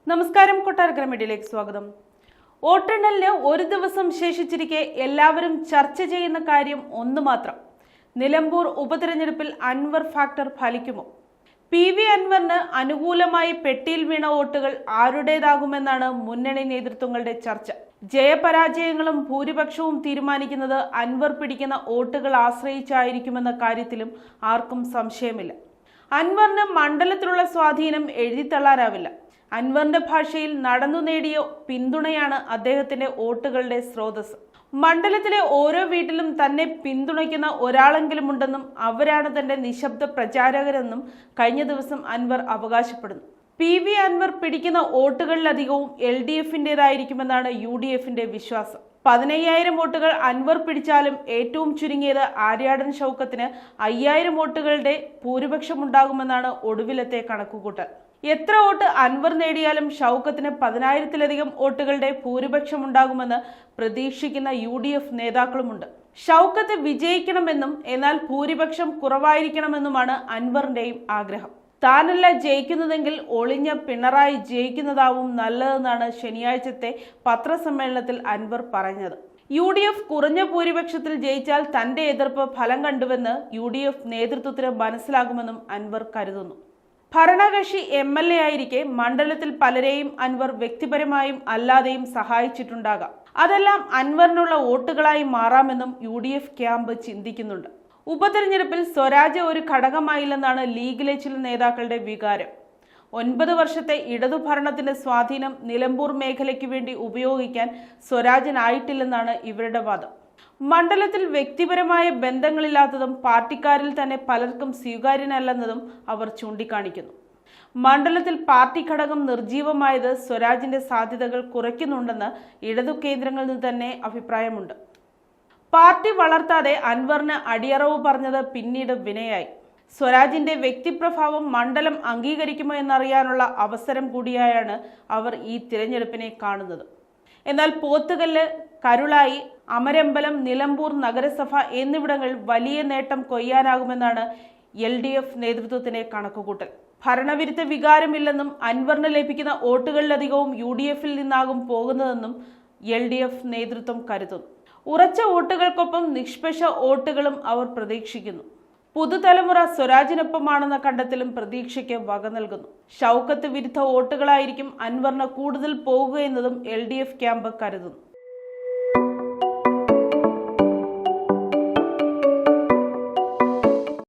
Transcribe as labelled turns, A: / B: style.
A: നമസ്കാരം, കൊട്ടാരക്കര മീഡിയയിലേക്ക് സ്വാഗതം. വോട്ടെണ്ണലിന് ഒരു ദിവസം ശേഷിച്ചിരിക്കെ എല്ലാവരും ചർച്ച ചെയ്യുന്ന കാര്യം ഒന്ന് മാത്രം: നിലമ്പൂർ ഉപതെരഞ്ഞെടുപ്പിൽ അൻവർ ഫാക്ടർ ഫലിക്കുമോ? PV അൻവറിന് അനുകൂലമായി പെട്ടിയിൽ വീണ വോട്ടുകൾ ആരുടേതാകുമെന്നാണ് മുന്നണി നേതൃത്വങ്ങളുടെ ചർച്ച. ജയപരാജയങ്ങളും ഭൂരിപക്ഷവും തീരുമാനിക്കുന്നത് അൻവർ പിടിക്കുന്ന വോട്ടുകൾ ആശ്രയിച്ചായിരിക്കുമെന്ന കാര്യത്തിലും ആർക്കും സംശയമില്ല. അൻവറിന് മണ്ഡലത്തിലുള്ള സ്വാധീനം എഴുതിത്തള്ളാനാവില്ല. അൻവറിന്റെ ഭാഷയിൽ നടന്നു നേടിയ പിന്തുണയാണ് അദ്ദേഹത്തിന്റെ വോട്ടുകളുടെ സ്രോതസ്. മണ്ഡലത്തിലെ ഓരോ വീട്ടിലും തന്നെ പിന്തുണയ്ക്കുന്ന ഒരാളെങ്കിലും ഉണ്ടെന്നും അവരാണ് തന്റെ നിശബ്ദ പ്രചാരകരെന്നും കഴിഞ്ഞ ദിവസം അൻവർ അവകാശപ്പെടുന്നു. PV അൻവർ പിടിക്കുന്ന വോട്ടുകളിലധികവും LDFന്റേതായിരിക്കുമെന്നാണ് UDFന്റെ വിശ്വാസം. 15,000 വോട്ടുകൾ അൻവർ പിടിച്ചാലും ഏറ്റവും ചുരുങ്ങിയത് ആര്യാടൻ ഷൗക്കത്തിന് 5,000 വോട്ടുകളുടെ ഭൂരിപക്ഷമുണ്ടാകുമെന്നാണ് ഒടുവിലത്തെ കണക്കുകൂട്ടൽ. എത്ര വോട്ട് അൻവർ നേടിയാലും ഷൗക്കത്തിന് 10,000-ലധികം വോട്ടുകളുടെ ഭൂരിപക്ഷമുണ്ടാകുമെന്ന് പ്രതീക്ഷിക്കുന്ന UDF നേതാക്കളുമുണ്ട്. ഷൗക്കത്ത് വിജയിക്കണമെന്നും എന്നാൽ ഭൂരിപക്ഷം കുറവായിരിക്കണമെന്നുമാണ് അൻവറിന്റെയും ആഗ്രഹം. താനല്ല ജയിക്കുന്നതെങ്കിൽ ഒളിഞ്ഞ പിണറായി ജയിക്കുന്നതാവും നല്ലതെന്നാണ് ശനിയാഴ്ചത്തെ പത്രസമ്മേളനത്തിൽ അൻവർ പറഞ്ഞത്. UDF കുറഞ്ഞ ഭൂരിപക്ഷത്തിൽ ജയിച്ചാൽ തന്റെ എതിർപ്പ് ഫലം കണ്ടുവെന്ന് UDF നേതൃത്വത്തിന് മനസ്സിലാകുമെന്നും അൻവർ കരുതുന്നു. ഭരണകക്ഷി MLA ആയിരിക്കെ മണ്ഡലത്തിൽ പലരെയും അൻവർ വ്യക്തിപരമായും അല്ലാതെയും സഹായിച്ചിട്ടുണ്ടാകാം. അതെല്ലാം അൻവറിനുള്ള വോട്ടുകളായി മാറാമെന്നും UDF ക്യാമ്പ് ചിന്തിക്കുന്നുണ്ട്. ഉപതെരഞ്ഞെടുപ്പിൽ സ്വരാജ് ഒരു ഘടകമായില്ലെന്നാണ് ലീഗിലെ ചില നേതാക്കളുടെ വികാരം. 9 വർഷത്തെ ഇടതുഭരണത്തിന്റെ സ്വാധീനം നിലമ്പൂർ മേഖലയ്ക്ക് വേണ്ടി ഉപയോഗിക്കാൻ സ്വരാജിനായിട്ടില്ലെന്നാണ് ഇവരുടെ വാദം. മണ്ഡലത്തിൽ വ്യക്തിപരമായ ബന്ധങ്ങളില്ലാത്തതും പാർട്ടിക്കാരിൽ തന്നെ പലർക്കും സ്വീകാര്യനല്ലെന്നതും അവർ ചൂണ്ടിക്കാണിക്കുന്നു. മണ്ഡലത്തിൽ പാർട്ടി ഘടകം നിർജീവമായത് സ്വരാജിന്റെ സാധ്യതകൾ കുറയ്ക്കുന്നുണ്ടെന്ന് ഇടതു കേന്ദ്രങ്ങളിൽ നിന്ന് തന്നെ അഭിപ്രായമുണ്ട്. പാർട്ടി വളർത്താതെ അൻവറിന് അടിയറവ് പറഞ്ഞത് പിന്നീട് വിനയായി. സ്വരാജിന്റെ വ്യക്തിപ്രഭാവം മണ്ഡലം അംഗീകരിക്കുമോ എന്നറിയാനുള്ള അവസരം കൂടിയായാണ് അവർ ഈ തിരഞ്ഞെടുപ്പിനെ കാണുന്നത്. എന്നാൽ പോത്തുകല്ല്, കരുളായി, അമരമ്പലം, നിലമ്പൂർ നഗരസഭ എന്നിവിടങ്ങളിൽ വലിയ നേട്ടം കൊയ്യാനാകുമെന്നാണ് LDF നേതൃത്വത്തിന്റെ കണക്കുകൂട്ടൽ. ഭരണവിരുദ്ധ വികാരമില്ലെന്നും അൻവറിന് ലഭിക്കുന്ന വോട്ടുകളിലധികവും UDFിൽ നിന്നാകും പോകുന്നതെന്നും LDF നേതൃത്വം കരുതുന്നു. ഉറച്ച വോട്ടുകൾക്കൊപ്പം നിഷ്പക്ഷ വോട്ടുകളും അവർ പ്രതീക്ഷിക്കുന്നു. പുതുതലമുറ സ്വരാജിനൊപ്പമാണെന്ന കണ്ടെത്തലും പ്രതീക്ഷയ്ക്ക് വക നൽകുന്നു. ഷൗക്കത്ത് വിരുദ്ധ വോട്ടുകളായിരിക്കും അൻവറിന് കൂടുതൽ പോകുകയെന്നതും LDF ക്യാമ്പ് കരുതുന്നു.